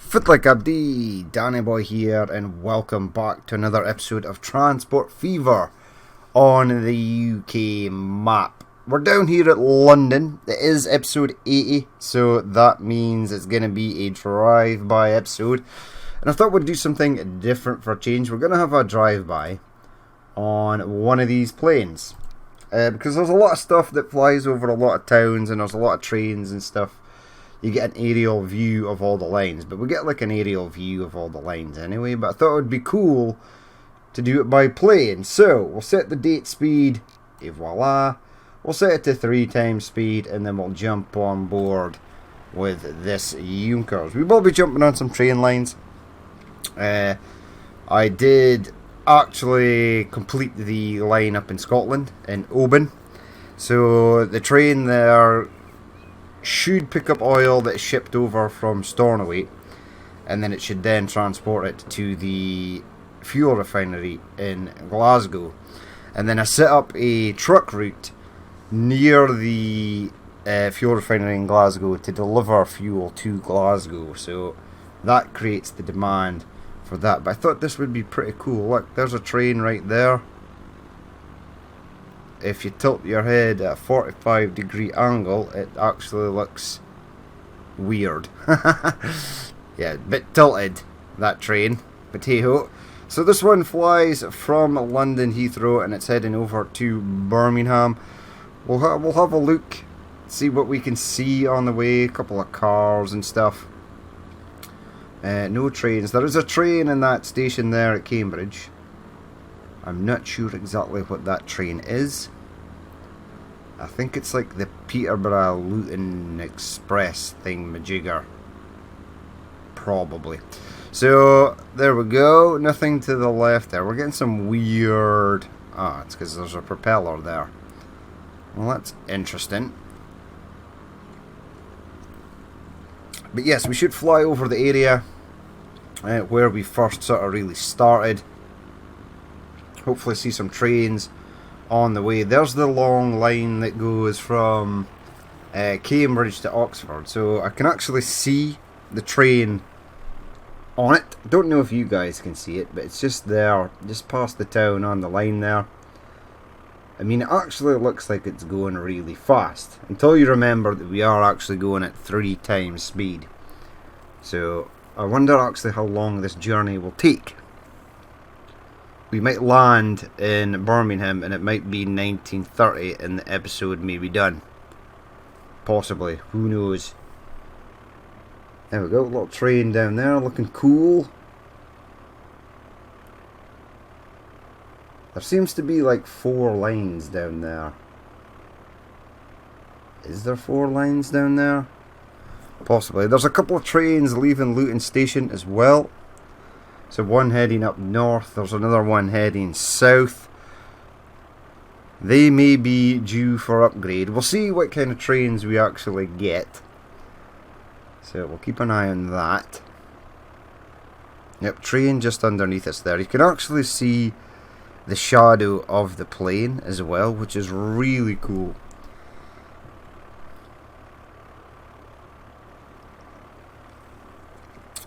Footlick Abdi, Danny Boy here, and welcome back to another episode of Transport Fever on the UK map. We're down here at London. It is episode 80, so that means it's going to be a drive-by episode. And I thought we'd do something different for a change. We're going to have a drive-by on one of these planes. Because there's a lot of stuff that flies over a lot of towns, and there's a lot of trains and stuff. You get an aerial view of all the lines, but we get like an aerial view of all the lines anyway. But I thought it would be cool to do it by plane. So we'll set the date speed, et voila. We'll set it to 3 times speed, and then we'll jump on board with this Junkers. We will be jumping on some train lines. I did actually complete the line up in Scotland, in Oban. So the train there should pick up oil that's shipped over from Stornoway, and then it should then transport it to the fuel refinery in Glasgow. And then I set up a truck route near the fuel refinery in Glasgow to deliver fuel to Glasgow, so that creates the demand for that. But I thought this would be pretty cool. Look, there's a train right there. If you tilt your head at a 45-degree angle, it actually looks weird. Yeah, a bit tilted, that train. But hey-ho. So this one flies from London Heathrow, and it's heading over to Birmingham. We'll have a look, see what we can see on the way. A couple of cars and stuff. No trains. There is a train in that station there at Cambridge. I'm not sure exactly what that train is. I think it's like the Peterborough Luton Express thingamajigger. Probably. So, there we go. Nothing to the left there. We're getting some weird... it's because there's a propeller there. Well, that's interesting. But yes, we should fly over the area where we first sort of really started. Hopefully see some trains on the way. There's the long line that goes from Cambridge to Oxford, so I can actually see the train on it. Don't know if you guys can see it, but it's just there, just past the town on the line there. I mean, it actually looks like it's going really fast, until you remember that we are actually going at 3 times speed. So I wonder actually how long this journey will take. We might land in Birmingham and it might be 1930 and the episode may be done. Possibly. Who knows? There we go. A little train down there looking cool. There seems to be like 4 lines down there. Is there 4 lines down there? Possibly. There's a couple of trains leaving Luton Station as well. So one heading up north, there's another one heading south. They may be due for upgrade. We'll see what kind of trains we actually get. So we'll keep an eye on that. Yep, train just underneath us there. You can actually see the shadow of the plane as well, which is really cool.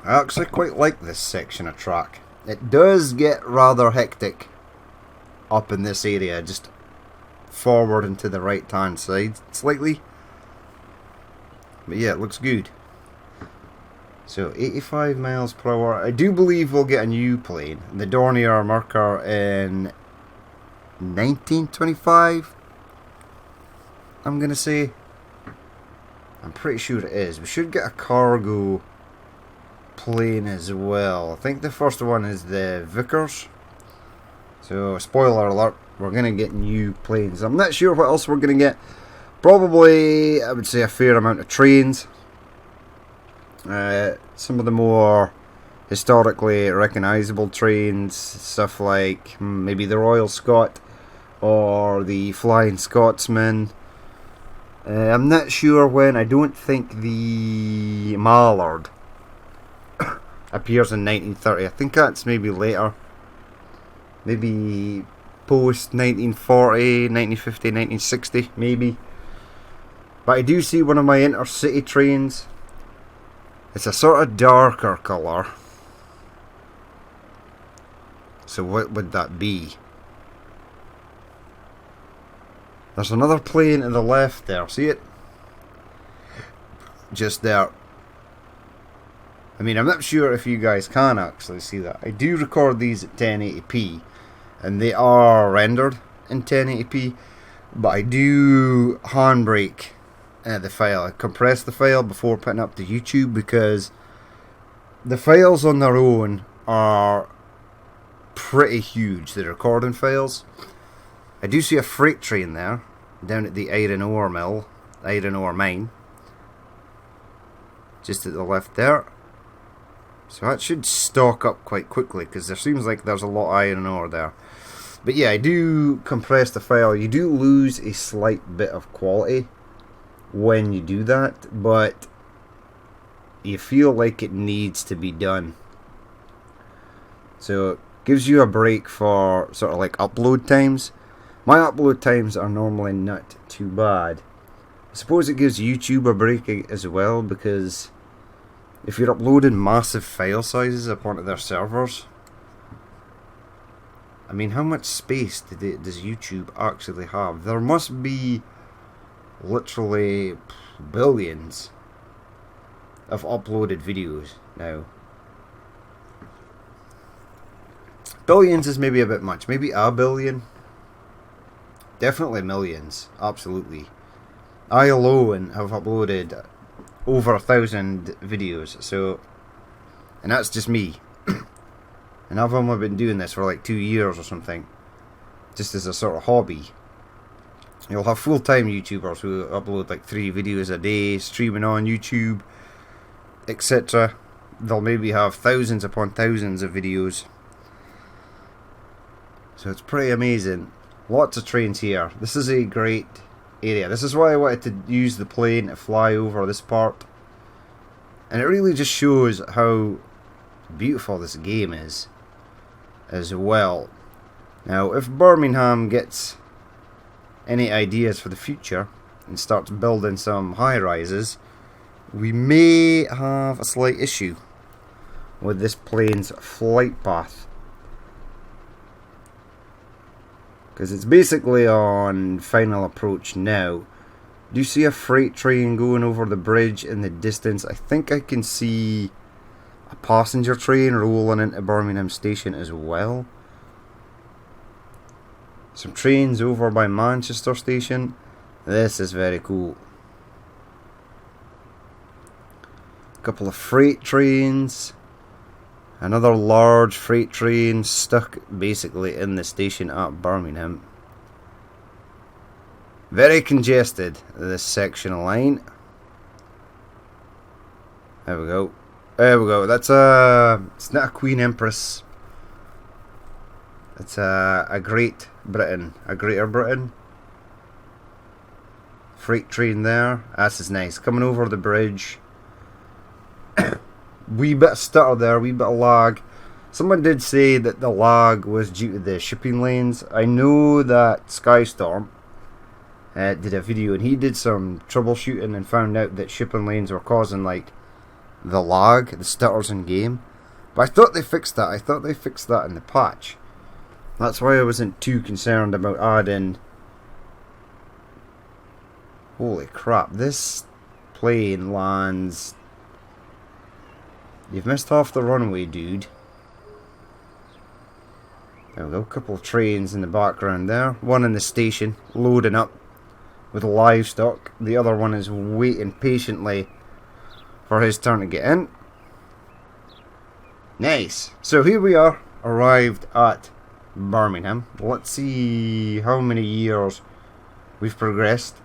I actually quite like this section of track. It does get rather hectic up in this area, just forward and to the right hand side slightly. But yeah, it looks good. So 85 miles per hour. I do believe we'll get a new plane, the Dornier Merkur, in 1925. I'm gonna say. I'm pretty sure it is. We should get a cargo plane as well. I think the first one is the Vickers. So spoiler alert, we're going to get new planes. I'm not sure what else we're going to get. Probably, I would say, a fair amount of trains. Some of the more historically recognisable trains, stuff like maybe the Royal Scot or the Flying Scotsman. I'm not sure when. I don't think the Mallard appears in 1930. I think that's maybe later. Maybe post 1940, 1950, 1960, maybe. But I do see one of my intercity trains It's a sort of darker colour. So what would that be? There's another plane to the left there. See it? Just there. I mean, I'm not sure if you guys can actually see that. I do record these at 1080p, and they are rendered in 1080p, but I do handbrake the file. I compress the file before putting up to YouTube, because the files on their own are pretty huge, the recording files. I do see a freight train there, down at the iron ore mill, iron ore mine, just at the left there. So that should stock up quite quickly, because there seems like there's a lot of iron ore there. But yeah, I do compress the file. You do lose a slight bit of quality when you do that, but you feel like it needs to be done. So it gives you a break for sort of like upload times. My upload times are normally not too bad. I suppose it gives YouTube a break as well, because if you're uploading massive file sizes up onto their servers, I mean, how much space does YouTube actually have? There must be literally billions of uploaded videos now. Billions is maybe a bit much. Maybe a billion. Definitely millions. Absolutely. I alone have uploaded over 1,000 videos, so, and that's just me. And I've only been doing this for like 2 years or something, just as a sort of hobby. You'll have full-time YouTubers who upload like 3 videos a day, streaming on YouTube, etc. They'll maybe have thousands upon thousands of videos. So it's pretty amazing. Lots of trains here. This is a great area. This is why I wanted to use the plane to fly over this part. And it really just shows how beautiful this game is as well. Now, if Birmingham gets any ideas for the future and starts building some high-rises, we may have a slight issue with this plane's flight path, because it's basically on final approach now. Do you see a freight train going over the bridge in the distance? I think I can see a passenger train rolling into Birmingham Station as well. Some trains over by Manchester Station. This is very cool. A couple of freight trains. Another large freight train stuck basically in the station at Birmingham. Very congested, this section of line. There we go. There we go. That's it's not a Queen Empress. It's a Great Britain, a Greater Britain. Freight train there. This is nice. Coming over the bridge. Wee bit of stutter there, wee bit of lag. Someone did say that the lag was due to the shipping lanes. I know that Skystorm did a video and he did some troubleshooting and found out that shipping lanes were causing like the lag, the stutters in game. But I thought they fixed that. I thought they fixed that in the patch. That's why I wasn't too concerned about adding. Holy crap, this plane lands. You've missed half the runway, dude. There we go, a couple of trains in the background there. One in the station, loading up with livestock. The other one is waiting patiently for his turn to get in. Nice. So here we are, arrived at Birmingham. Let's see how many years we've progressed.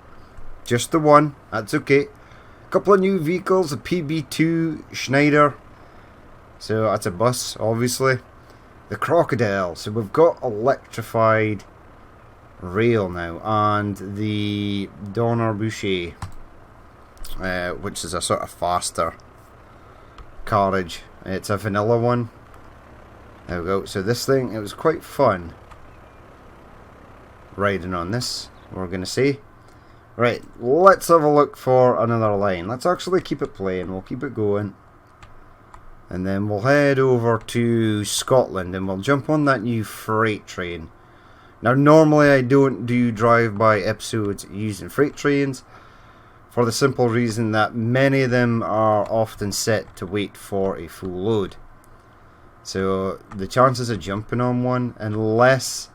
Just the one, that's okay. A couple of new vehicles, a PB2 Schneider. So that's a bus, obviously. The Crocodile. So we've got electrified rail now. And the Donner Boucher, which is a sort of faster carriage. It's a vanilla one. There we go. So this thing, it was quite fun riding on this, we're going to say. Right, let's have a look for another line. Let's actually keep it playing. We'll keep it going. And then we'll head over to Scotland and we'll jump on that new freight train. Now normally I don't do drive-by episodes using freight trains, for the simple reason that many of them are often set to wait for a full load. So the chances of jumping on one, unless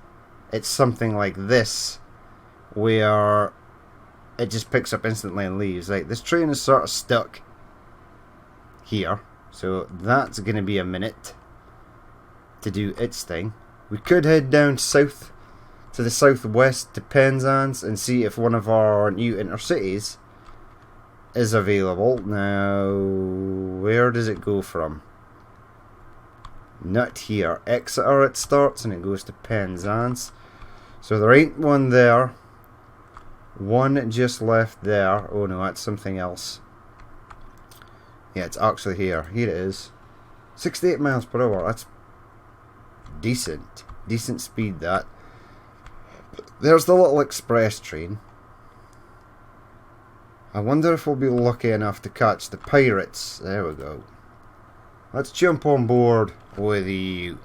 it's something like this, where it just picks up instantly and leaves. Like, this train is sort of stuck here, so that's going to be a minute to do its thing. We could head down south to the southwest to Penzance and see if one of our new intercities is available. Now, where does it go from? Not here. Exeter it starts and it goes to Penzance. So there ain't one there. One just left there. Oh no, that's something else. Yeah, it's actually here. Here it is. 68 miles per hour. That's decent. Decent speed, that. There's the little express train. I wonder if we'll be lucky enough to catch the pirates. There we go. Let's jump on board with you.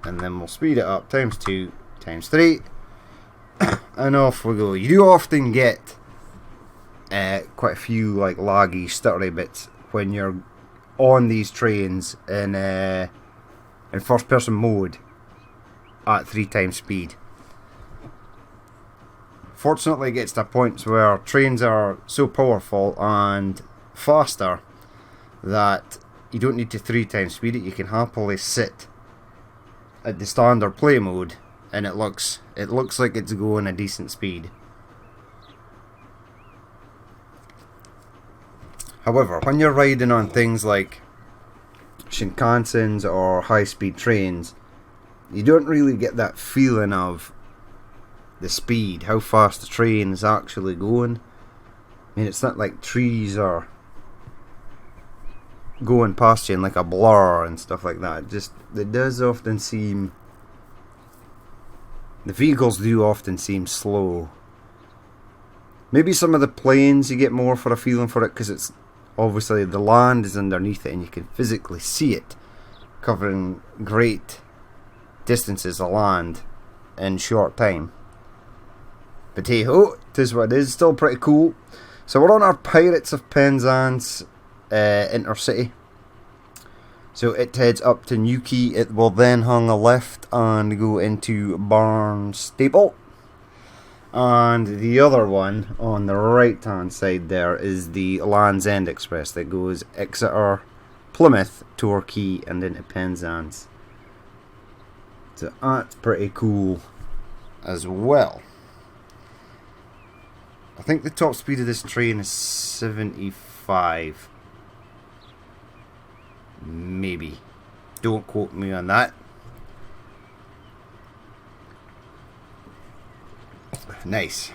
And then we'll speed it up. Times 2, times 3. And off we go. You do often get quite a few like laggy, stuttery bits when you're on these trains in first person mode at 3 times speed. Fortunately, it gets to points where trains are so powerful and faster that you don't need to 3 times speed it. You can happily sit at the standard play mode and it looks like it's going a decent speed. However, when you're riding on things like Shinkansens or high-speed trains, you don't really get that feeling of the speed, how fast the train is actually going. I mean, it's not like trees are going past you in like a blur and stuff like that. It does often seem, the vehicles do often seem slow. Maybe some of the planes you get more for a feeling for it, because it's obviously the land is underneath it and you can physically see it covering great distances of land in short time. But hey ho, it is what it is. Still pretty cool. So we're on our Pirates of Penzance intercity. So it heads up to Newquay. It will then hang a left and go into Barnstaple. And the other one on the right hand side there is the Land's End Express that goes Exeter, Plymouth, Torquay and into Penzance. So that's pretty cool as well. I think the top speed of this train is 75. Maybe. Don't quote me on that. Nice.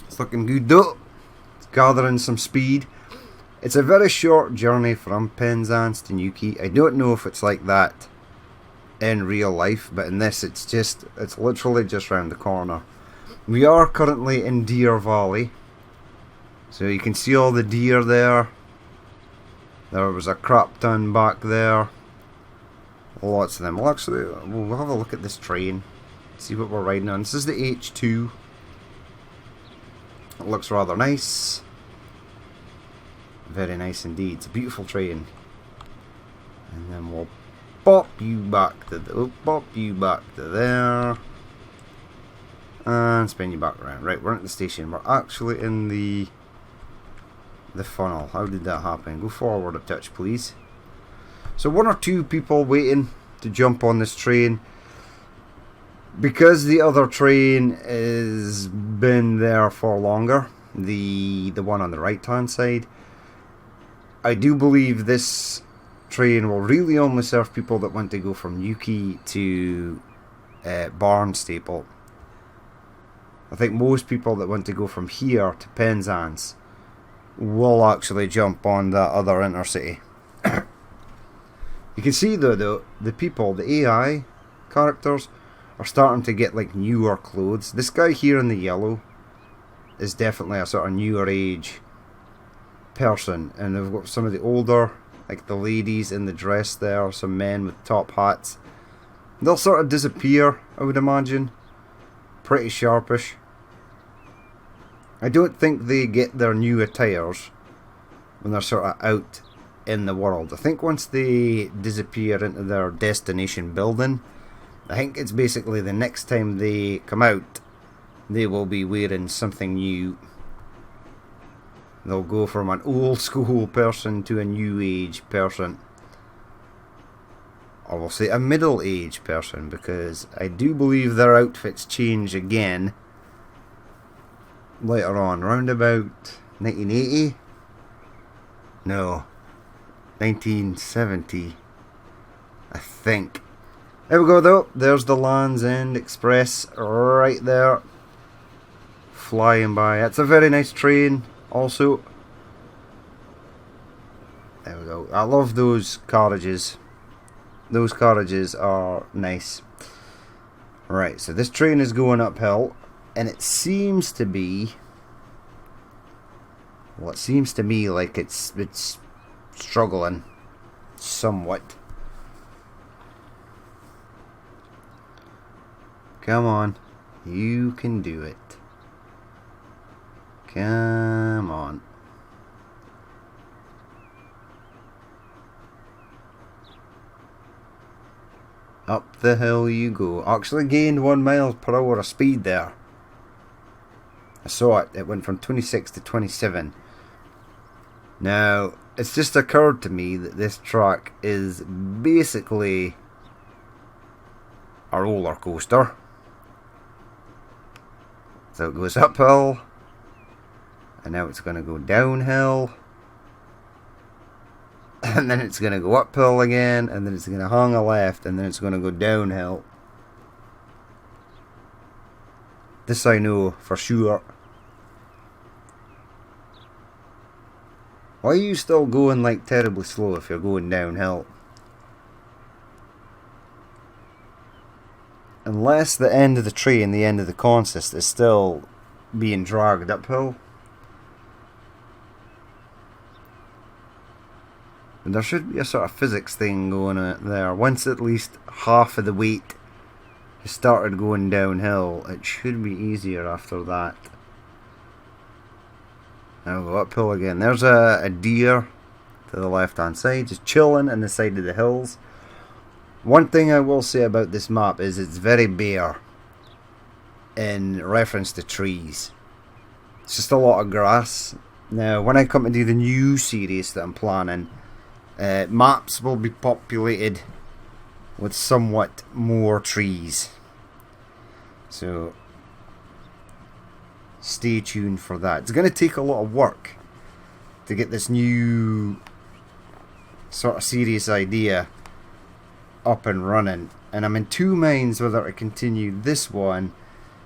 It's looking good though. It's gathering some speed. It's a very short journey from Penzance to Newquay. I don't know if it's like that in real life, but in this it's literally just round the corner. We are currently in Deer Valley, so you can see all the deer there. There was a crap ton back there. Lots of them. We'll have a look at this train, see what we're riding on. This is the H2. It looks rather nice. Very nice indeed. It's a beautiful train. And then we'll pop you back to there. And spin you back around. Right, we're at the station. We're actually in the funnel. How did that happen? Go forward a touch, please. So 1 or 2 people waiting to jump on this train. Because the other train has been there for longer, the one on the right hand side, I do believe this train will really only serve people that want to go from Newquay to Barnstaple. I think most people that want to go from here to Penzance will actually jump on that other intercity. You can see though, the people, the AI characters are starting to get like newer clothes. This guy here in the yellow is definitely a sort of newer age person, and they've got some of the older like the ladies in the dress there, some men with top hats. They'll sort of disappear, I would imagine. Pretty sharpish. I don't think they get their new attires when they're sort of out in the world. I think once they disappear into their destination building, I think it's basically the next time they come out, they will be wearing something new. They'll go from an old school person to a new age person. Or we'll say a middle age person, because I do believe their outfits change again later on, round about 1980? No, 1970, I think. There we go though, there's the Land's End Express right there, flying by. It's a very nice train also. There we go, I love those carriages. Those carriages are nice. Right, so this train is going uphill, and it seems to be, well, it seems to me like it's struggling somewhat. Come on, you can do it. Come on. Up the hill you go. Actually gained 1 mile per hour of speed there. I saw it. It went from 26 to 27. Now, it's just occurred to me that this track is basically a roller coaster. So it goes uphill, and now it's going to go downhill, and then it's going to go uphill again, and then it's going to hang a left, and then it's going to go downhill. This I know for sure. Why are you still going like terribly slow if you're going downhill? Unless the end of the train, the end of the consist, is still being dragged uphill. And there should be a sort of physics thing going on there. Once at least half of the weight has started going downhill, it should be easier after that. Now we'll go uphill again. There's a deer to the left hand side, just chilling on the side of the hills. One thing I will say about this map is it's very bare in reference to trees. It's just a lot of grass. Now when I come to do the new series that I'm planning, maps will be populated with somewhat more trees. So stay tuned for that. It's going to take a lot of work to get this new sort of serious idea up and running, and I'm in two minds whether to continue this one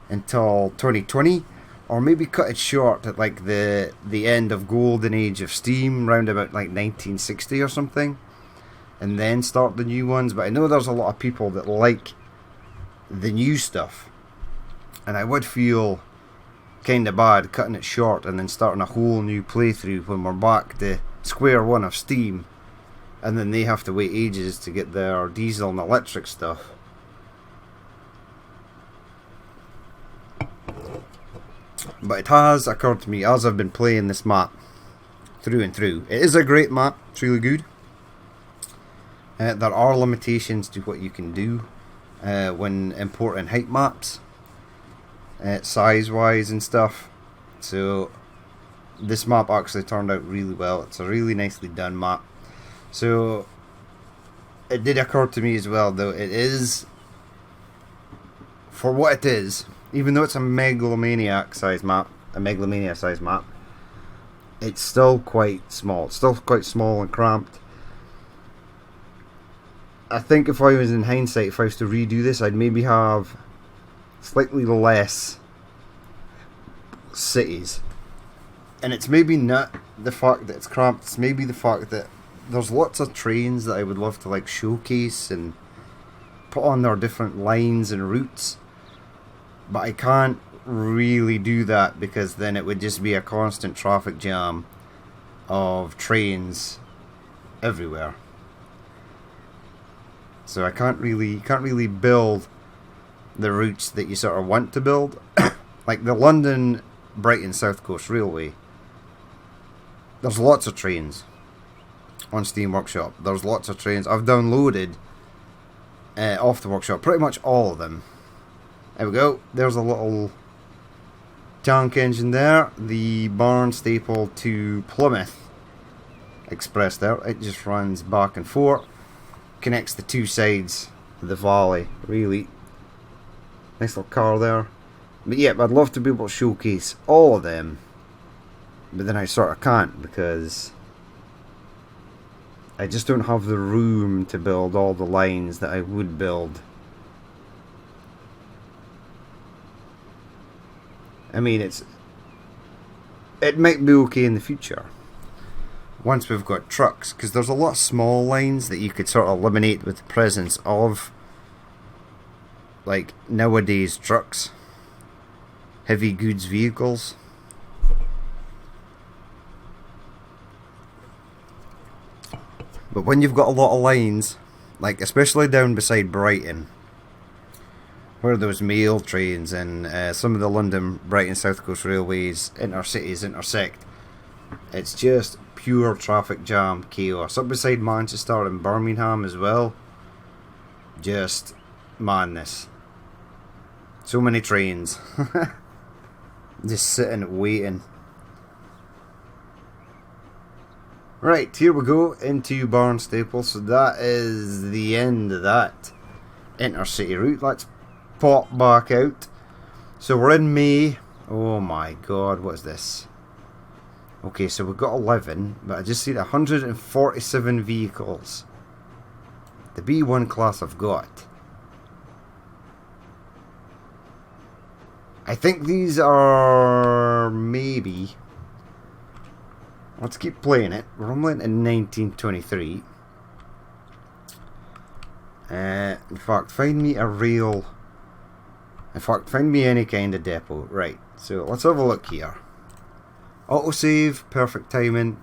until 2020 or maybe cut it short at like the end of golden age of Steam, round about like 1960 or something, and then start the new ones. But I know there's a lot of people that like the new stuff, and I would feel kind of bad cutting it short and then starting a whole new playthrough when we're back to square one of Steam, and then they have to wait ages to get their diesel and electric stuff. But it has occurred to me as I've been playing this map through and through, it is a great map, it's really good. There are limitations to what you can do when importing height maps, size wise and stuff. So this map actually turned out really well. It's a really nicely done map. So it did occur to me as well, though, it is, for what it is, even though it's a megalomania size map, it's still quite small. It's still quite small and cramped. I think if I was in hindsight, if I was to redo this, I'd maybe have slightly less cities. And it's maybe not the fact that it's cramped, it's maybe the fact that there's lots of trains that I would love to like showcase and put on their different lines and routes, but I can't really do that because then it would just be a constant traffic jam of trains everywhere. So I can't really build the routes that you sort of want to build. Like the London Brighton South Coast Railway. There's lots of trains on Steam Workshop. There's lots of trains. I've downloaded off the workshop pretty much all of them. There we go. There's a little tank engine there. The Barnstaple to Plymouth Express there. It just runs back and forth. Connects the two sides of the valley. Really nice little car there. But yeah, I'd love to be able to showcase all of them. But then I sort of can't because I just don't have the room to build all the lines that I would build. I mean, it might be okay in the future once we've got trucks, because there's a lot of small lines that you could sort of eliminate with the presence of like nowadays trucks, heavy goods vehicles. But when you've got a lot of lines, like especially down beside Brighton, where those mail trains and some of the London Brighton South Coast Railways intercities intersect, it's just pure traffic jam chaos. Up beside Manchester and Birmingham as well, just madness. So many trains just sitting waiting. Right, here we go into Barnstaple. So that is the end of that intercity route. Let's pop back out. So we're in May. Oh my god, what is this? Okay, so we've got 11, but I just see 147 vehicles. The B1 class I've got. I think these are maybe... Let's keep playing it. We're only in 1923. In fact, find me a real... In fact, find me any kind of depot. Right, so let's have a look here. Autosave, perfect timing.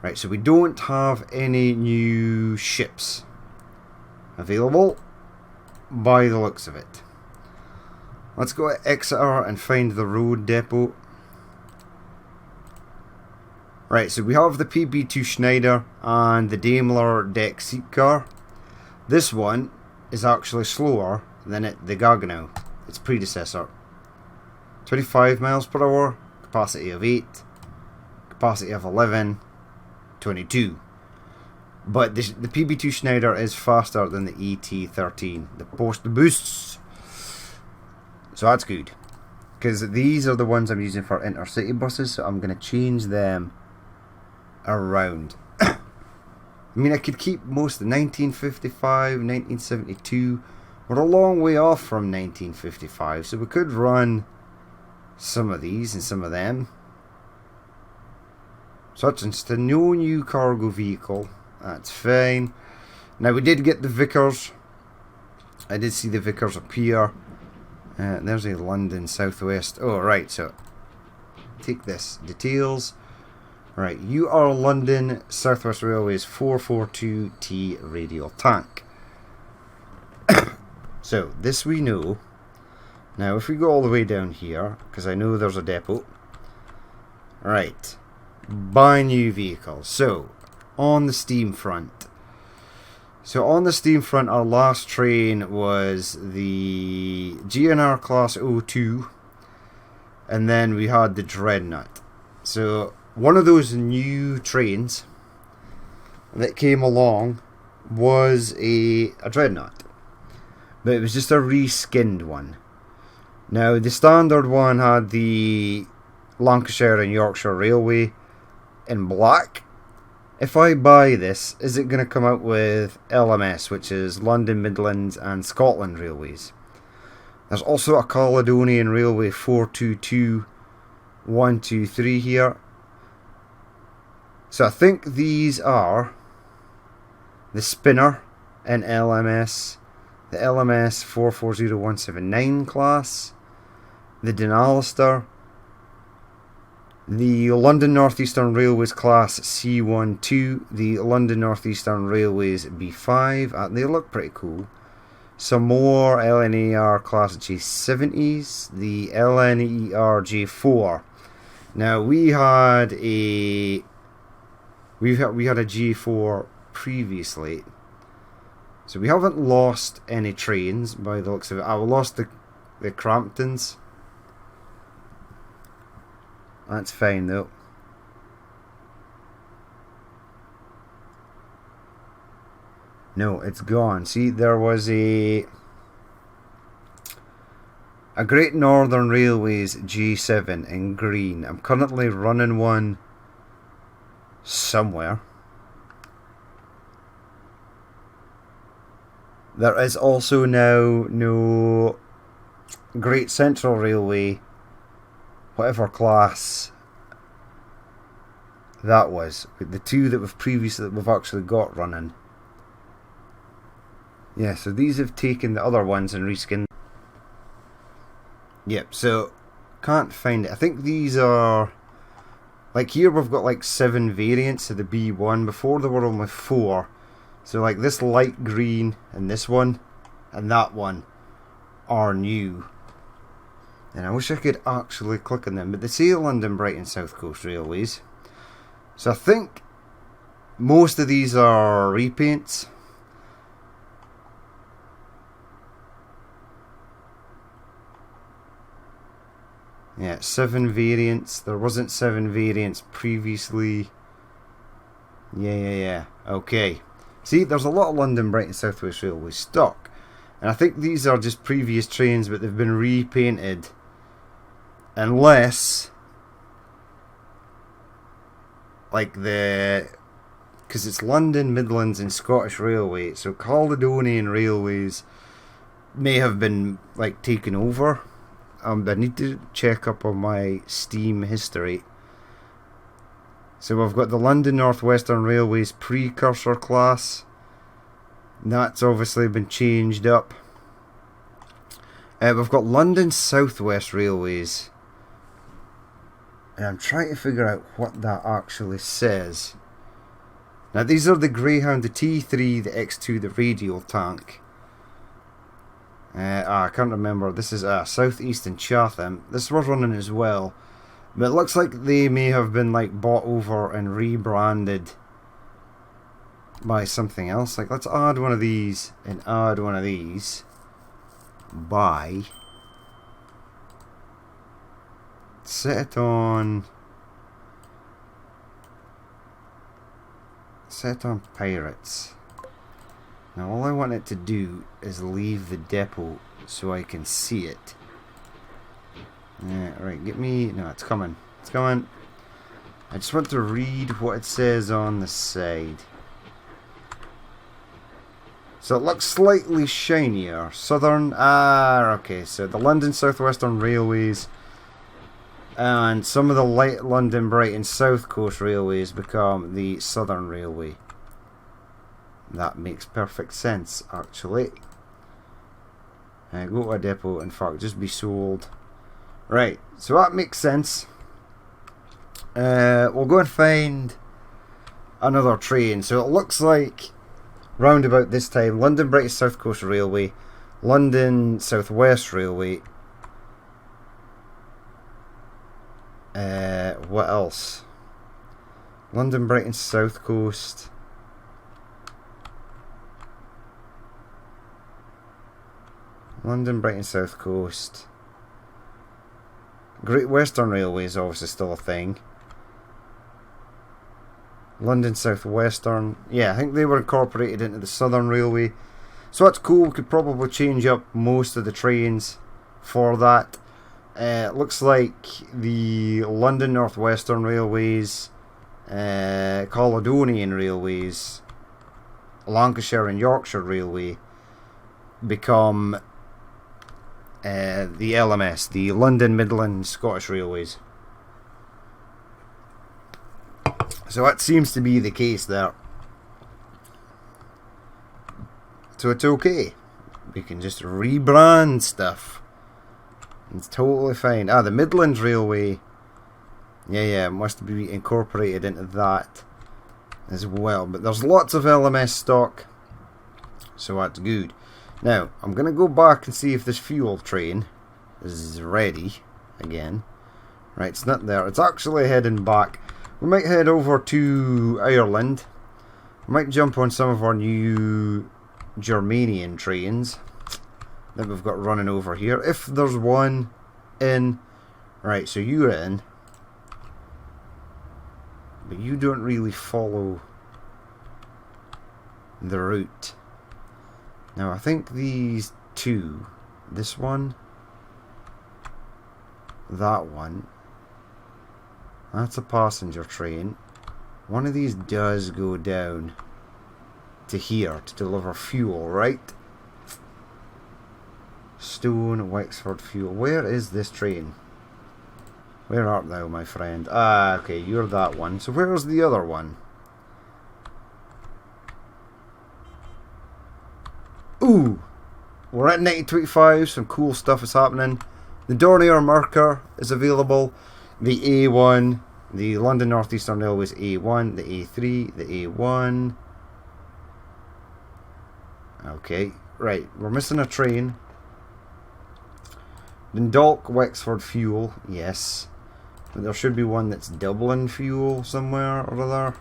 Right, so we don't have any new ships available by the looks of it. Let's go to Exeter and find the road depot. Right, so we have the PB2 Schneider and the Daimler deck seat car. This one is actually slower than the Gaggenau, its predecessor. 25 miles per hour, capacity of 8, capacity of 11, 22. But the PB2 Schneider is faster than the ET13, the post boosts. So that's good, because these are the ones I'm using for intercity buses, so I'm going to change them around. I mean, I could keep most of 1955, 1972. We're a long way off from 1955, so we could run some of these and some of them. Such as to no new cargo vehicle. That's fine. Now we did get the Vickers. I did see the Vickers appear. There's a London Southwest. Oh right, so take this. Details. Right, you are London Southwest Railways 442T radial tank. So this we know. Now if we go all the way down here, because I know there's a depot. Right, buy new vehicles. So on the steam front. So on the steam front, our last train was the GNR Class 02, and then we had the Dreadnought. So one of those new trains that came along was a Dreadnought, but it was just a reskinned one. Now the standard one had the Lancashire and Yorkshire Railway in black. If I buy this, is it going to come out with LMS, which is London, Midlands and Scotland Railways? There's also a Caledonian Railway 422123 here. So I think these are the Spinner in LMS, the LMS 440179 class, the Denalister, The London North Eastern Railways Class C12, the London North Eastern Railways B5, they look pretty cool. Some more LNER Class J70s, the LNER J4. Now we had a J4 previously, so we haven't lost any trains by the looks of it. I lost the Cramptons. That's fine though. No, it's gone. See, there was a Great Northern Railways G7 in green. I'm currently running one somewhere. There is also now no Great Central Railway, whatever class that was. The two that we've actually got running. Yeah, so these have taken the other ones and reskinned. Yep, so can't find it. I think these are, like here we've got like 7 variants of the B1. Before there were only 4. So like this light green and this one and that one are new. And I wish I could actually click on them, but they say London, Brighton, South Coast Railways. So I think most of these are repaints. Yeah, 7 variants. There wasn't 7 variants previously. Yeah. Okay. See, there's a lot of London, Brighton, South West Railway stock. And I think these are just previous trains, but they've been repainted. Unless, like because it's London, Midlands and Scottish Railway, so Caledonian Railways may have been like taken over. I need to check up on my Steam history. So we've got the London North Western Railways precursor class. That's obviously been changed up. We've got London South West Railways. And I'm trying to figure out what that actually says. Now these are the Greyhound, the T3, the X2, the radial tank. I can't remember. This is South East and Chatham. This was running as well. But it looks like they may have been like bought over and rebranded by something else. Like, let's add one of these and add one of these by set on Pirates. Now all I want it to do is leave the depot so I can see it. Yeah, right, get me... No, it's coming. It's coming. I just want to read what it says on the side. So it looks slightly shinier. Southern... okay, so the London South Western Railways and some of the light London, Brighton, South Coast Railways become the Southern Railway. That makes perfect sense, actually. Go to a depot, in fact, just be sold. Right, so that makes sense. We'll go and find another train. So it looks like round about this time, London British South Coast Railway, London South West Railway. What else? London Brighton South Coast. London Brighton South Coast. Great Western Railway is obviously still a thing. London South Western. Yeah, I think they were incorporated into the Southern Railway. So that's cool. We could probably change up most of the trains for that. It looks like the London North Western Railways, Caledonian Railways, Lancashire and Yorkshire Railway become the LMS, the London Midland Scottish Railways. So that seems to be the case there. So it's okay. We can just rebrand stuff. It's totally fine. The Midlands Railway Yeah, it must be incorporated into that as well. But there's lots of LMS stock, so that's good. Now, I'm going to go back and see if this fuel train is ready again. Right, it's not there. It's actually heading back. We might head over to Ireland. We might jump on some of our new Germanian trains that we've got running over here. If there's one in... Right, so you're in. But you don't really follow the route. Now, I think these two, this one, that one, that's a passenger train. One of these does go down to here to deliver fuel, right? Stone, Wexford fuel. Where is this train? Where art thou, my friend? Ah, okay, you're that one. So where's the other one? Ooh! We're at 1925, some cool stuff is happening. The Dornier Marker is available. The A1, the London North Eastern Railways A1, the A3, the A1. Okay, right, we're missing a train. Dundalk, Wexford fuel, yes. But there should be one that's Dublin fuel somewhere or other.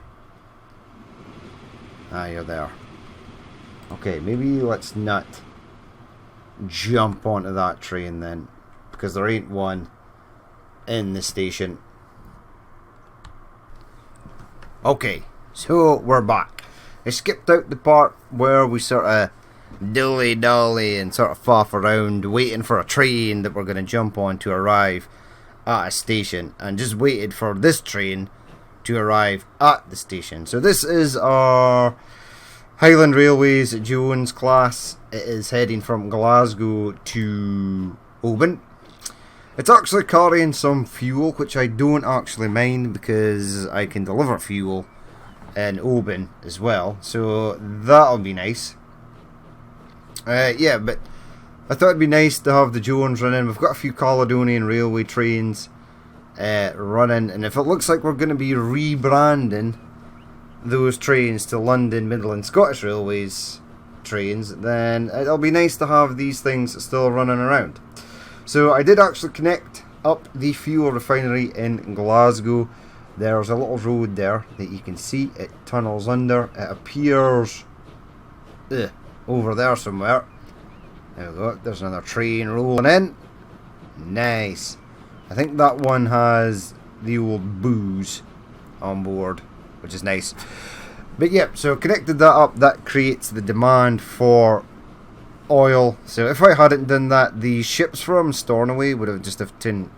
Ah, you're there. Okay, maybe let's not jump onto that train then, because there ain't one in the station. Okay, so we're back. I skipped out the part where we sort of dilly-dally and sort of faff around waiting for a train that we're going to jump on to arrive at a station, and just waited for this train to arrive at the station. So this is our Highland Railways Jones class. It is heading from Glasgow to Oban. It's actually carrying some fuel, which I don't actually mind because I can deliver fuel in Oban as well, so that'll be nice. Yeah, but I thought it'd be nice to have the Jones running. We've got a few Caledonian Railway trains running, and if it looks like we're going to be rebranding those trains to London, Midland, Scottish Railways trains, then it'll be nice to have these things still running around. So I did actually connect up the fuel refinery in Glasgow. There's a little road there that you can see. It tunnels under. It appears over there somewhere. There we go. There's another train rolling in. Nice. I think that one has the old booze on board, which is nice. But yeah, so connected that up. That creates the demand for oil. So if I hadn't done that, the ships from Stornoway would have just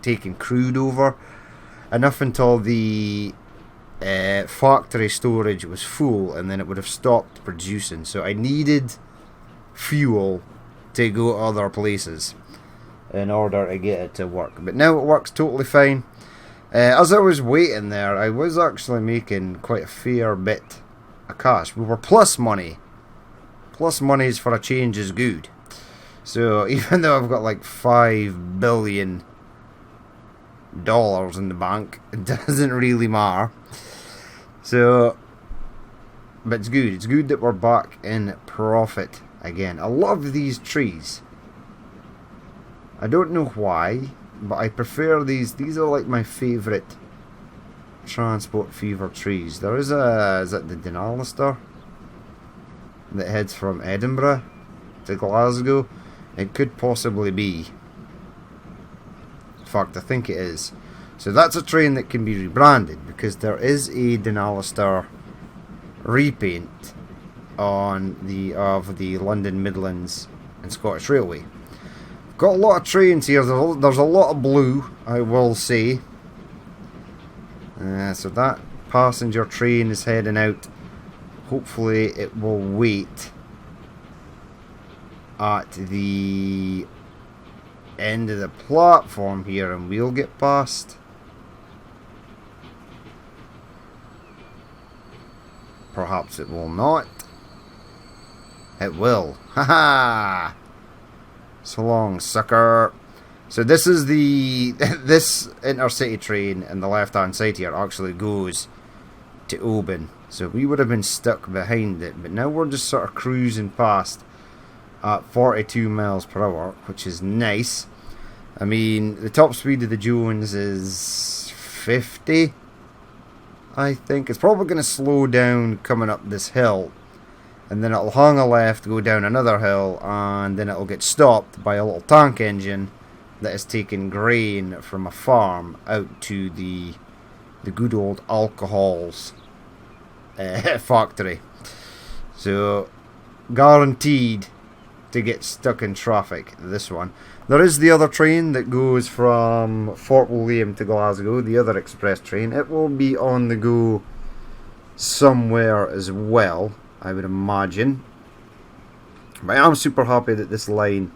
taken crude over enough until the factory storage was full, and then it would have stopped producing. So I needed fuel to go other places in order to get it to work. But now it works totally fine. As I was waiting there, I was actually making quite a fair bit of cash. We were plus money. Plus monies for a change is good. So even though I've got like $5 billion in the bank, it doesn't really matter. So, but it's good. It's good that we're back in profit again. I love these trees. I don't know why, but I prefer these. These are like my favourite transport fever trees. There is that the Denalister that heads from Edinburgh to Glasgow? It could possibly be. In fact, I think it is. So that's a train that can be rebranded, because there is a Denalister repaint on of the London Midlands and Scottish Railway. Got a lot of trains here. There's a lot of blue, I will say. So that passenger train is heading out. Hopefully it will wait at the end of the platform here, and we'll get past. Perhaps it will not. It will. Haha! So long, sucker. So this is the this intercity train in the left hand side here actually goes to Oban. So we would have been stuck behind it, but now we're just sort of cruising past at 42 miles per hour, which is nice. I mean, the top speed of the Jones is 50, I think. It's probably going to slow down coming up this hill, and then it'll hang a left, go down another hill, and then it'll get stopped by a little tank engine that is taking grain from a farm out to the good old alcohols factory. So, guaranteed to get stuck in traffic, this one. There is the other train that goes from Fort William to Glasgow, the other express train. It will be on the go somewhere as well, I would imagine. But I'm super happy that this line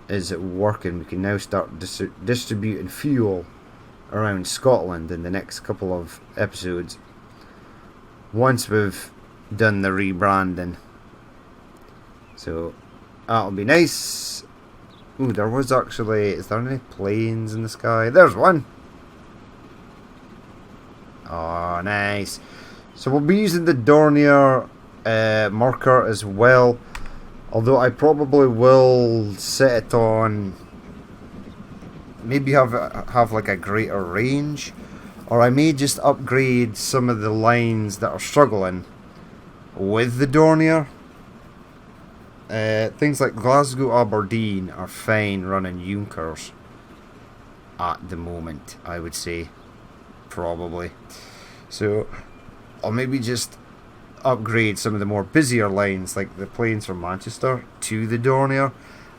is working. We can now start distributing fuel around Scotland in the next couple of episodes, once we've done the rebranding. So that'll be nice. Ooh, there was actually... Is there any planes in the sky? There's one! Oh, nice. So we'll be using the Dornier marker as well. Although I probably will set it on... Maybe have like a greater range. Or I may just upgrade some of the lines that are struggling with the Dornier. Things like Glasgow Aberdeen are fine running Junkers at the moment, I would say. Probably. So I'll maybe just upgrade some of the more busier lines, like the planes from Manchester, to the Dornier.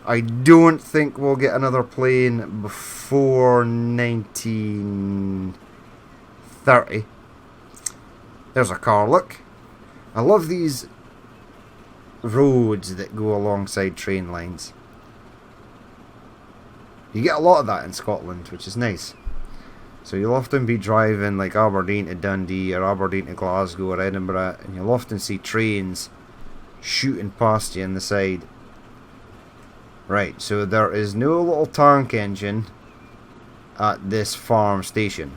I don't think we'll get another plane before 1930. There's a car, look. I love these roads that go alongside train lines. You get a lot of that in Scotland, which is nice. So you'll often be driving like Aberdeen to Dundee or Aberdeen to Glasgow or Edinburgh, and you'll often see trains shooting past you on the side. Right, so there is no little tank engine at this farm station.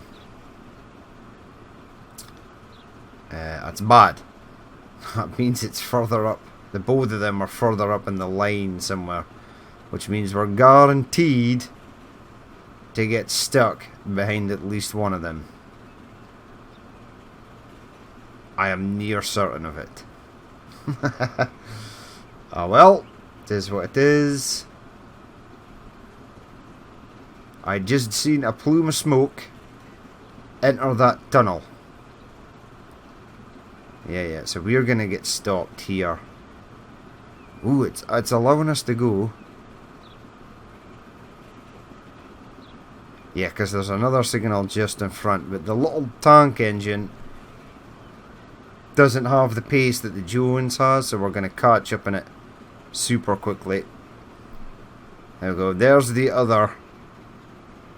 That's bad. That means it's further up. The both of them are further up in the line somewhere, which means we're guaranteed to get stuck behind at least one of them. I am near certain of it. Oh well, it is what it is. I just seen a plume of smoke enter that tunnel. Yeah, so we're gonna get stopped here. Ooh, it's allowing us to go. Yeah, because there's another signal just in front, but the little tank engine doesn't have the pace that the Jones has, so we're going to catch up in it super quickly. There we go. There's the other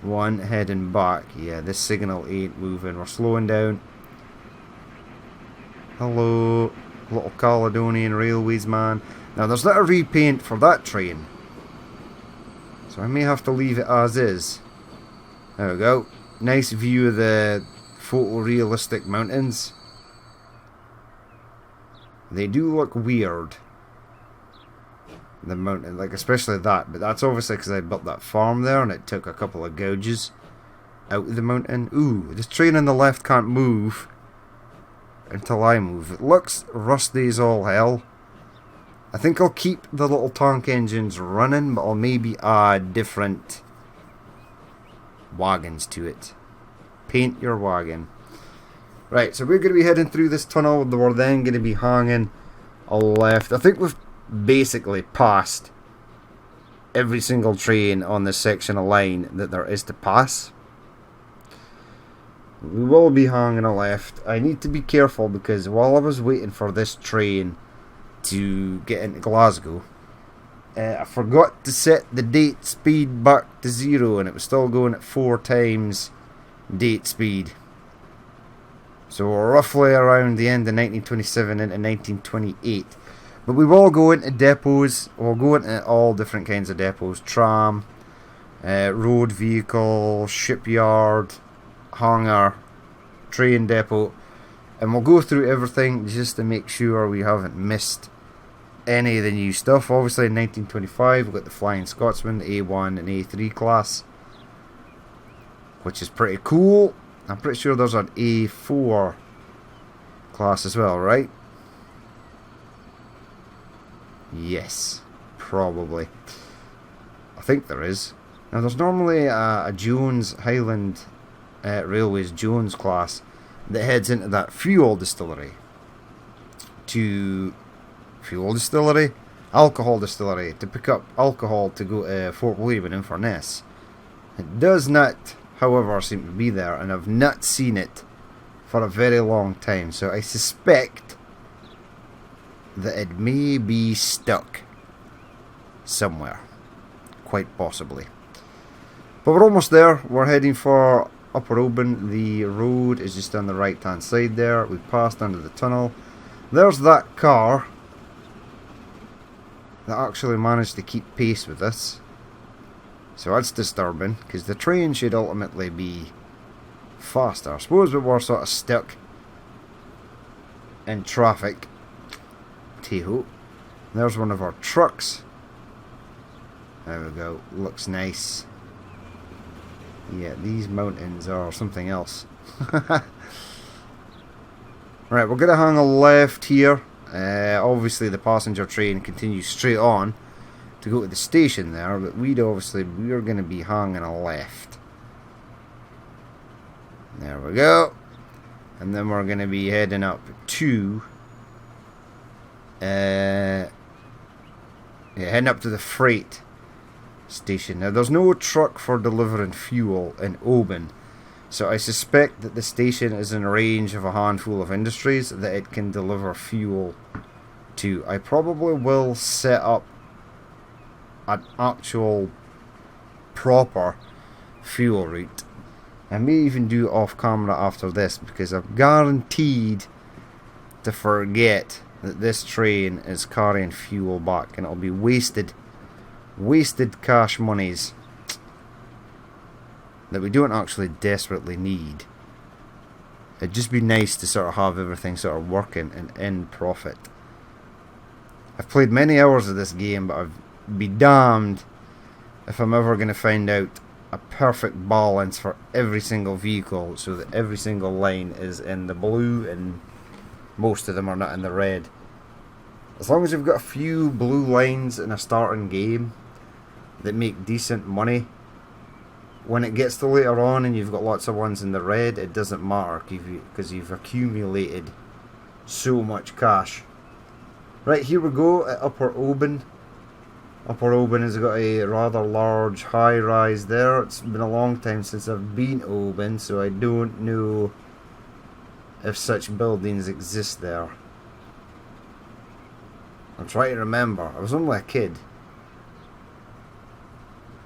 one heading back. Yeah, this signal ain't moving. We're slowing down. Hello, little Caledonian Railways man. Now, there's not a repaint for that train, so I may have to leave it as is. There we go. Nice view of the photorealistic mountains. They do look weird. The mountain, like especially that, but that's obviously because I built that farm there and it took a couple of gouges out of the mountain. Ooh, this train on the left can't move until I move. It looks rusty as all hell. I think I'll keep the little tank engines running, but I'll maybe add different wagons to it. Paint your wagon. Right, so we're going to be heading through this tunnel. We're then going to be hanging a left. I think we've basically passed every single train on this section of line that there is to pass. We will be hanging a left. I need to be careful because while I was waiting for this train to get into Glasgow, I forgot to set the date speed back to 0 and it was still going at 4 times date speed. So we're roughly around the end of 1927 into 1928. But we will go into depots. We'll go into all different kinds of depots. Tram, road vehicle, shipyard, hangar, train depot, and we'll go through everything just to make sure we haven't missed any of the new stuff. Obviously in 1925 we've got the Flying Scotsman, the A1 and A3 class, which is pretty cool. I'm pretty sure there's an A4 class as well, right? Yes, probably. I think there is. Now there's normally a Jones Highland Railways Jones class that heads into that fuel distillery alcohol distillery to pick up alcohol to go to Fort William and Inverness. It does not, however, seem to be there, and I've not seen it for a very long time, so I suspect that it may be stuck somewhere, quite possibly. But we're almost there. We're heading for Upper Oban. The road is just on the right hand side there. We've passed under the tunnel. There's that car that actually managed to keep pace with us, so that's disturbing, because the train should ultimately be faster. I suppose we were sort of stuck in traffic. Tee-ho. There's one of our trucks. There we go. Looks nice. Yeah, these mountains are something else. Right, we're going to hang a left here. Obviously the passenger train continues straight on to go to the station there, but we're going to be hanging a left. There we go. And then we're going to be heading up to heading up to the freight station. Now there's no truck for delivering fuel in Oban, so I suspect that the station is in range of a handful of industries that it can deliver fuel to. I probably will set up an actual proper fuel route. I may even do it off camera after this, because I'm guaranteed to forget that this train is carrying fuel back, and it'll be wasted cash monies that we don't actually desperately need. It'd just be nice to sort of have everything sort of working and in profit. I've played many hours of this game, but I'd be damned if I'm ever going to find out a perfect balance for every single vehicle, so that every single line is in the blue and most of them are not in the red. As long as you've got a few blue lines in a starting game that make decent money, when it gets to later on and you've got lots of ones in the red, it doesn't matter, because you've accumulated so much cash. Right, here we go at Upper Oban. Upper Oban has got a rather large high-rise there. It's been a long time since I've been to Oban, so I don't know if such buildings exist there. I'm trying to remember. I was only a kid.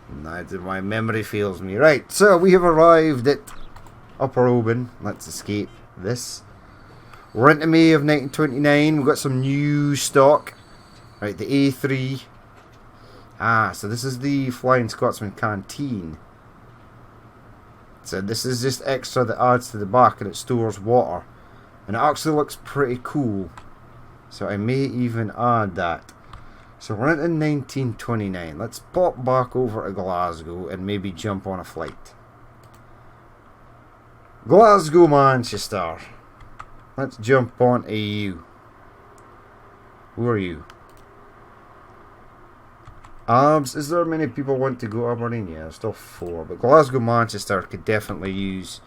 My memory fails me. Right, so we have arrived at Upper Oban. Let's escape this. We're into May of 1929. We've got some new stock. Right, the A3. So this is the Flying Scotsman canteen. So this is just extra that adds to the back, and it stores water. And it actually looks pretty cool. So I may even add that. So we're into 1929. Let's pop back over to Glasgow and maybe jump on a flight. Glasgow, Manchester. Let's jump on you. Who are you? Abs. Is there many people want to go Aberdeen? Yeah, there's still 4. But Glasgow, Manchester could definitely use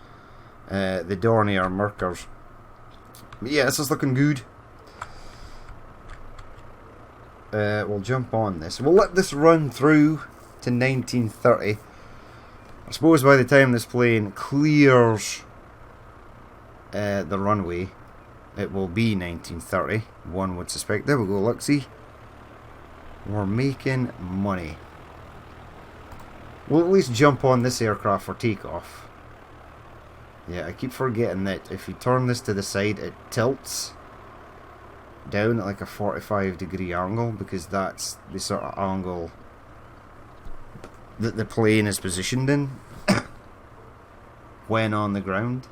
the Dornier Merkers. But yeah, this is looking good. We'll jump on this. We'll let this run through to 1930. I suppose by the time this plane clears the runway, it will be 1930. One would suspect. There we go, look, see? We're making money. We'll at least jump on this aircraft for takeoff. Yeah, I keep forgetting that if you turn this to the side, it tilts down at like a 45-degree angle, because that's the sort of angle that the plane is positioned in when on the ground.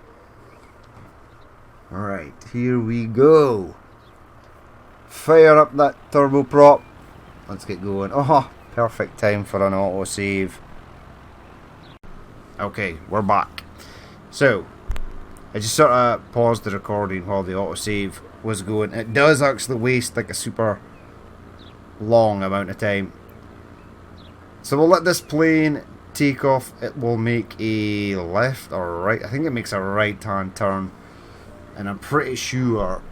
Alright, here we go. Fire up that turboprop. Let's get going. Oh, perfect time for an autosave. Okay, we're back. So, I just sort of paused the recording while the autosave was going. It does actually waste like a super long amount of time. So we'll let this plane take off. It will make a left or right. I think it makes a right hand turn. And I'm pretty sure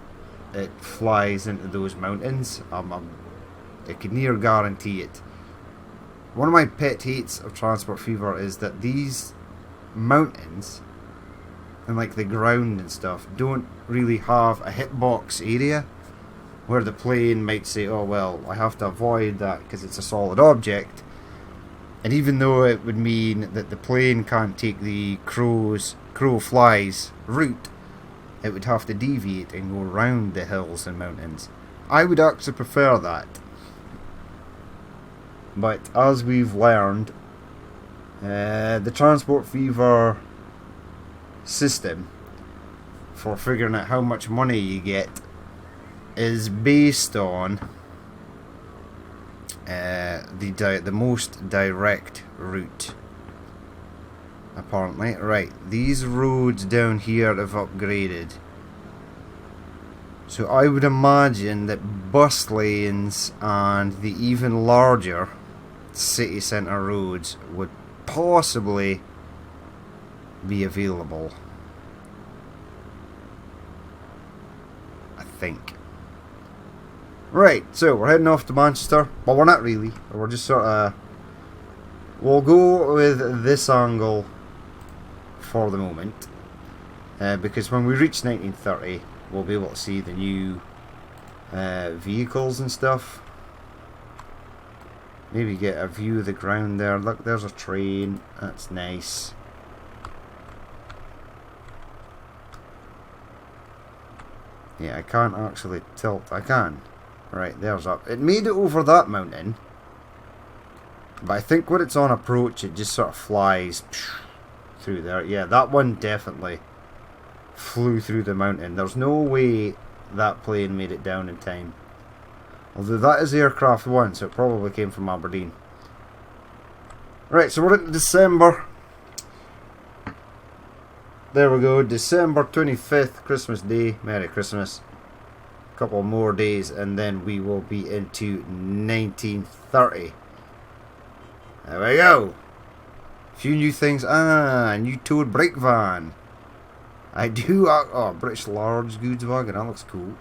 it flies into those mountains. I can near guarantee it. One of my pet hates of Transport Fever is that these mountains and like the ground and stuff don't really have a hitbox area where the plane might say, oh well, I have to avoid that because it's a solid object. And even though it would mean that the plane can't take the crow flies route, it would have to deviate and go around the hills and mountains. I would actually prefer that. But as we've learned, the Transport Fever system for figuring out how much money you get is based on the most direct route. Apparently, right, these roads down here have upgraded. So I would imagine that bus lanes and the even larger city centre roads would possibly be available. I think. Right, so we're heading off to Manchester. Well, we're not really. We're just sort of... We'll go with this angle for the moment, because when we reach 1930 we'll be able to see the new vehicles and stuff. Maybe get a view of the ground there. Look, there's a train. That's nice. Yeah, I can't actually tilt. I can. Right, there's up. It made it over that mountain, but I think when it's on approach it just sort of flies through there. Yeah, that one definitely flew through the mountain. There's no way that plane made it down in time. Although that is Aircraft 1, so it probably came from Aberdeen. Right, so we're into December. There we go, December 25th, Christmas Day. Merry Christmas. A couple more days and then we will be into 1930. There we go. Few new things. New towed brake van. I do. Oh, British large goods wagon. That looks cool.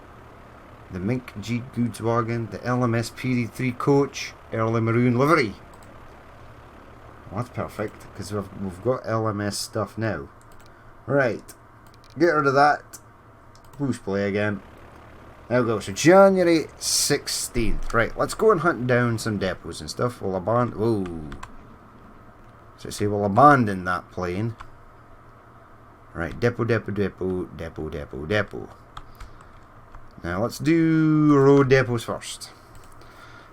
The Mink G goods wagon. The LMS PD3 coach. Early maroon livery. Well, that's perfect because we've got LMS stuff now. Right. Get rid of that. Push play again. There we go. So January 16th. Right. Let's go and hunt down some depots and stuff. We'll abandon. Whoa. So say we'll abandon that plane. Right, depot. Now let's do road depots first.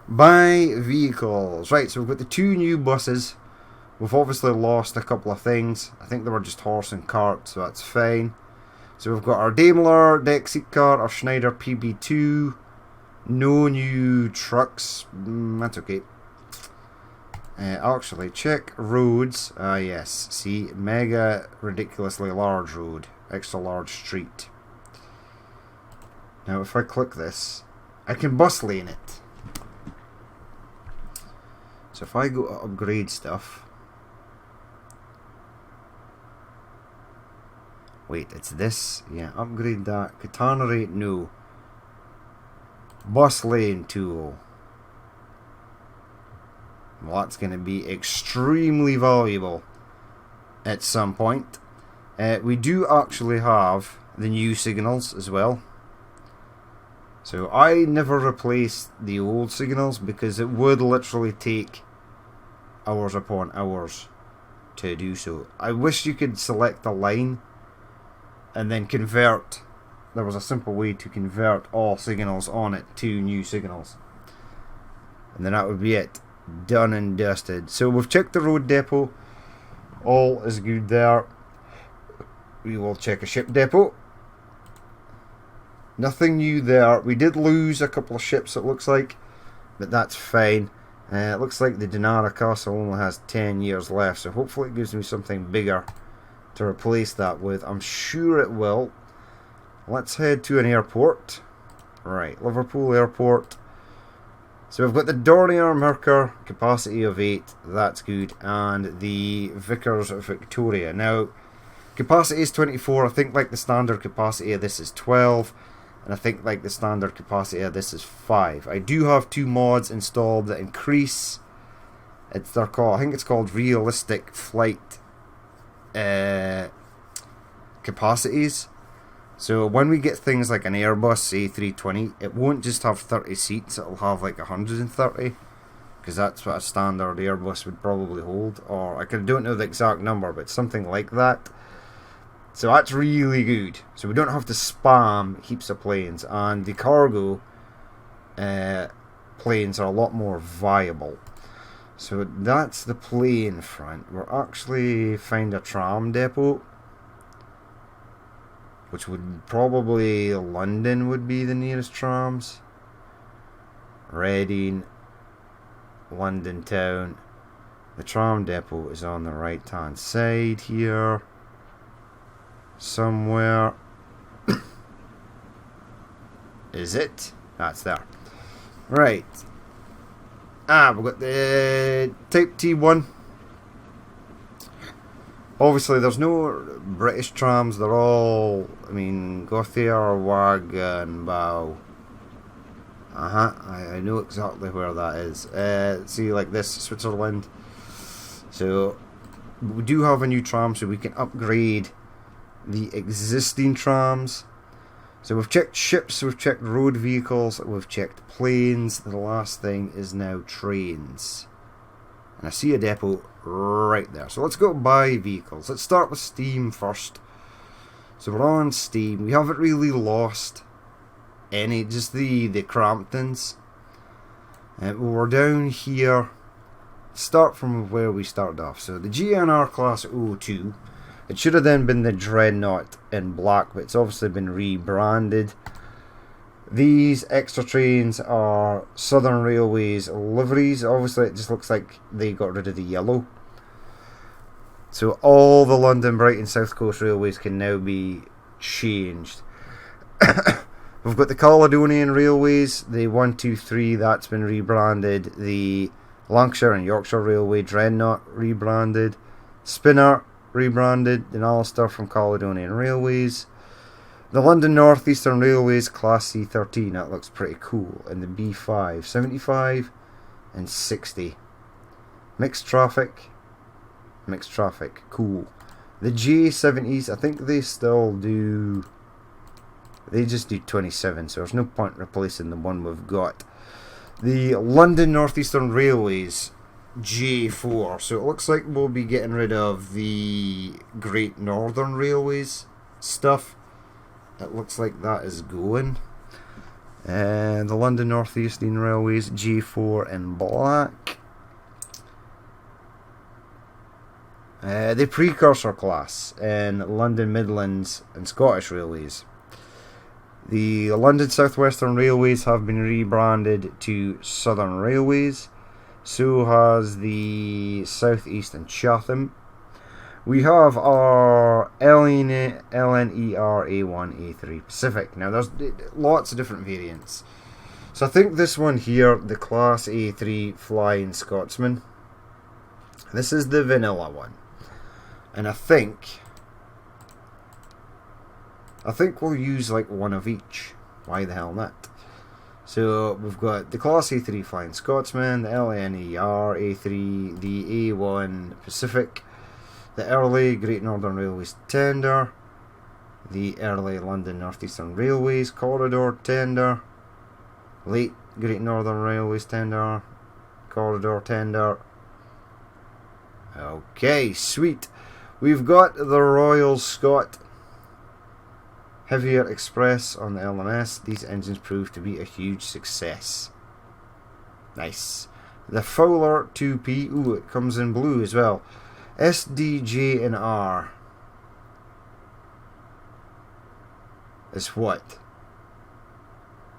Buy vehicles. Right, so we've got the two new buses. We've obviously lost a couple of things. I think they were just horse and cart, so that's fine. So we've got our Daimler Dexit car, our Schneider PB2. No new trucks. That's okay. Actually, check roads. Yes, see, mega ridiculously large road, extra large street. Now if I click this, I can bus lane it. So if I go to upgrade stuff, wait, it's this. Yeah, upgrade that. Katana rate, no. Bus lane tool. Well, that's going to be extremely valuable at some point. We do actually have the new signals as well. So I never replaced the old signals because it would literally take hours upon hours to do so. I wish you could select a line and then convert. There was a simple way to convert all signals on it to new signals. And then that would be it. done and dusted. So we've checked the road depot. All is good there. We will check a ship depot. Nothing new there. We did lose a couple of ships, it looks like, but that's fine. It looks like the Dinara Castle only has 10 years left, so hopefully it gives me something bigger to replace that with. I'm sure it will. Let's head to an airport. Right, Liverpool Airport. So we've got the Dornier Merkur, capacity of 8, that's good, and the Vickers Victoria. Now, capacity is 24, I think like the standard capacity of this is 12, and I think like the standard capacity of this is 5. I do have 2 mods installed that increase, I think it's called realistic flight capacities. So when we get things like an Airbus A320, it won't just have 30 seats, it'll have like 130, because that's what a standard Airbus would probably hold, or I don't know the exact number, but something like that. So that's really good. So we don't have to spam heaps of planes, and the cargo planes are a lot more viable. So that's the plane front. We'll actually find a tram depot, which would probably London would be the nearest trams. Reading, London town. The tram depot is on the right hand side here. Somewhere. Is it? That's there. Right. We've got the Type T1. Obviously, there's no British trams. They're all, Gothier, Wagenbau. I know exactly where that is. See, like this, Switzerland. So, we do have a new tram, so we can upgrade the existing trams. So we've checked ships, we've checked road vehicles, we've checked planes. The last thing is now trains. And I see a depot right there. So let's go buy vehicles. Let's start with Steam first. So we're on Steam. We haven't really lost any, just the Cramptons. We're down here. Start from where we started off. So the GNR Class 02. It should have then been the Dreadnought in black, but it's obviously been rebranded. These extra trains are Southern Railways liveries. Obviously, it just looks like they got rid of the yellow. So all the London, Brighton, South Coast Railways can now be changed. We've got the Caledonian Railways, the 123, that's been rebranded. The Lancashire and Yorkshire Railway Dreadnought rebranded. Spinner rebranded. The Alistair from Caledonian Railways. The London North Eastern Railways Class C13, that looks pretty cool. And the B5, 75 and 60. Mixed traffic, cool. The J70s, I think they still do, they just do 27, so there's no point replacing the one we've got. The London North Eastern Railways J4, so it looks like we'll be getting rid of the Great Northern Railways stuff. It looks like that is going. And the London North Eastern Railways J4 in black. The Precursor class in London Midlands and Scottish Railways. The London South Western Railways have been rebranded to Southern Railways. So has the South East and Chatham. We have our LNER A1 A3 Pacific. Now there's lots of different variants. So I think this one here, the Class A3 Flying Scotsman, this is the vanilla one. And I think we'll use like one of each. Why the hell not? So we've got the Class A3 Flying Scotsman, the LNER A3, the A1 Pacific, the early Great Northern Railways tender, the early London North Eastern Railways corridor tender, late Great Northern Railways tender, corridor tender. Okay, sweet. We've got the Royal Scot Heavier Express on the LMS. These engines proved to be a huge success. Nice. The Fowler 2P. Ooh, it comes in blue as well. S, D, J, and R. Is what?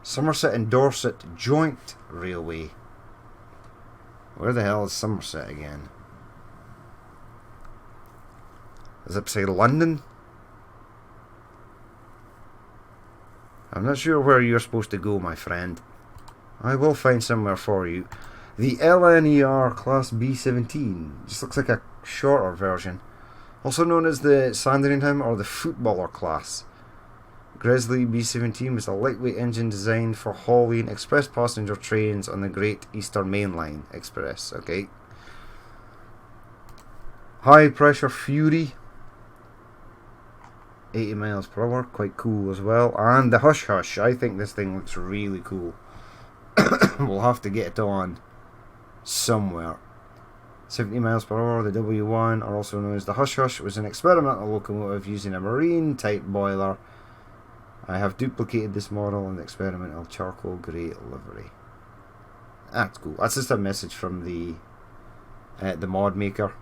Somerset and Dorset Joint Railway. Where the hell is Somerset again? Is it beside London? I'm not sure where you're supposed to go, my friend. I will find somewhere for you. The LNER Class B17. Just looks like a shorter version. Also known as the Sandringham or the Footballer class. Gresley B17 was a lightweight engine designed for hauling express passenger trains on the Great Eastern Main Line Express. Okay. High Pressure Fury. 80 miles per hour. Quite cool as well. And the Hush Hush. I think this thing looks really cool. We'll have to get it on somewhere. 70 miles per hour. The W1, or also known as the Hush Hush, was an experimental locomotive using a marine type boiler. I have duplicated this model in the experimental charcoal grey livery. That's cool. That's just a message from the mod maker.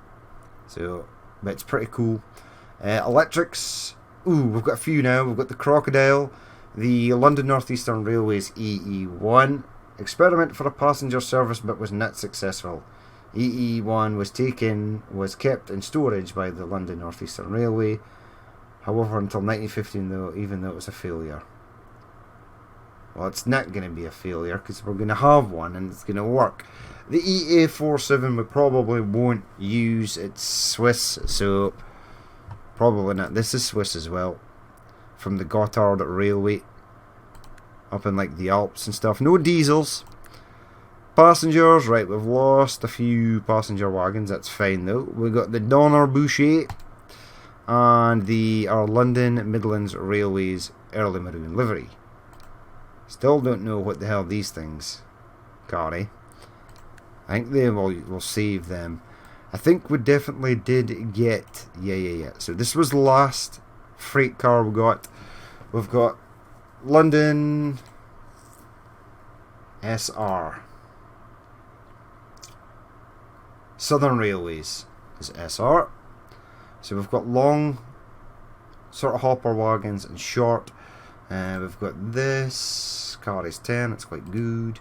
So, but it's pretty cool. Electrics. Ooh, we've got a few now. We've got the Crocodile, the London North Eastern Railways EE1. Experiment for a passenger service but was not successful. EE1 was kept in storage by the London North Eastern Railway. However, until 1915, though, even though it was a failure. Well, it's not going to be a failure because we're going to have one and it's going to work. The EA47 we probably won't use. It's Swiss, so probably not. This is Swiss as well, from the Gotthard Railway, up in like the Alps and stuff. No diesels. Passengers, right? We've lost a few passenger wagons. That's fine though. We got the Donner Boucher. And our London Midlands Railways early maroon livery. Still don't know what the hell these things carry. I think they will save them. I think we definitely did get... Yeah. So this was the last freight car we got. We've got London SR. Southern Railways is SR. So we've got long sort of hopper wagons and short. We've got this. Carries 10, that's quite good.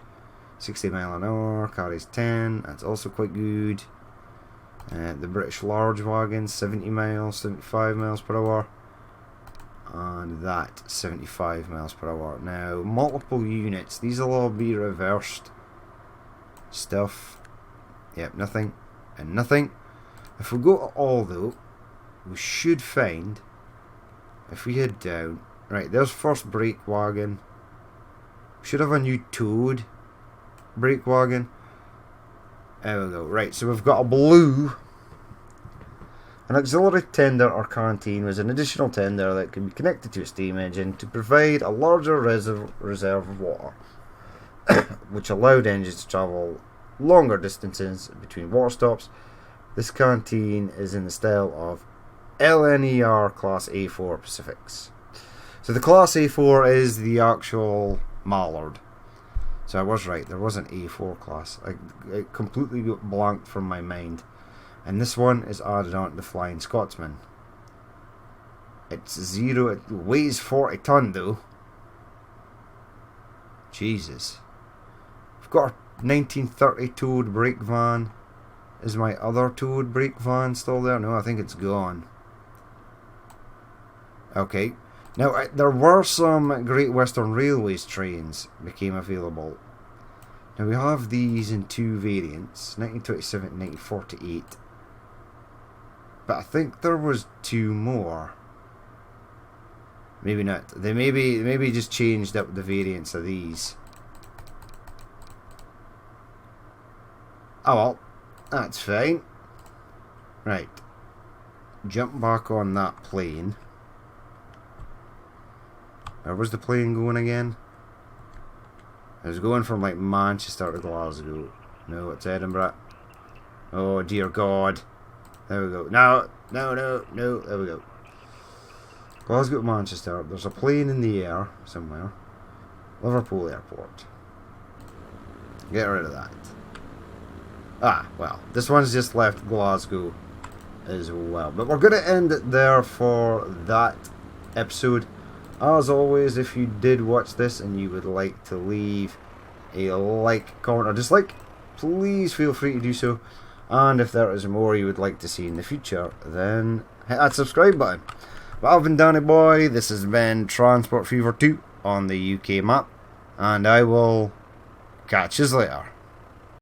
60 mile an hour, carries 10, that's also quite good. The British large wagons, 70 miles, 75 miles per hour. And that, 75 miles per hour. Now, multiple units. These will all be reversed stuff. Yep, nothing and nothing. If we go to all though, we should find, if we head down, right, there's first brake wagon. We should have a new towed brake wagon. There we go. Right, so we've got a blue. An auxiliary tender or canteen was an additional tender that can be connected to a steam engine to provide a larger reserve of water, which allowed engines to travel longer distances between water stops. This canteen is in the style of LNER Class A4 Pacifics. So the Class A4 is the actual Mallard. So I was right, there was an A4 class. It completely got blanked from my mind. And this one is added on to the Flying Scotsman. It's zero, it weighs 40 ton though. Jesus. I've got a 1930 towed brake van. Is my other towed brake van still there? No, I think it's gone. Okay. Now, there were some Great Western Railways trains became available. Now, we have these in two variants, 1927 and 1948. But I think there was two more. Maybe not. They maybe just changed up the variants of these. Oh well, that's fine. Right. Jump back on that plane. Where was the plane going again? It was going from like Manchester to Glasgow. No, it's Edinburgh. Oh dear God. There we go. No. There we go. Glasgow to Manchester. There's a plane in the air somewhere. Liverpool Airport. Get rid of that. Well, this one's just left Glasgow as well. But we're going to end it there for that episode. As always, if you did watch this and you would like to leave a like, comment or dislike, please feel free to do so. And if there is more you would like to see in the future, then hit that subscribe button. But I've been Danny Boy, this has been Transport Fever 2 on the UK map, and I will catch you later.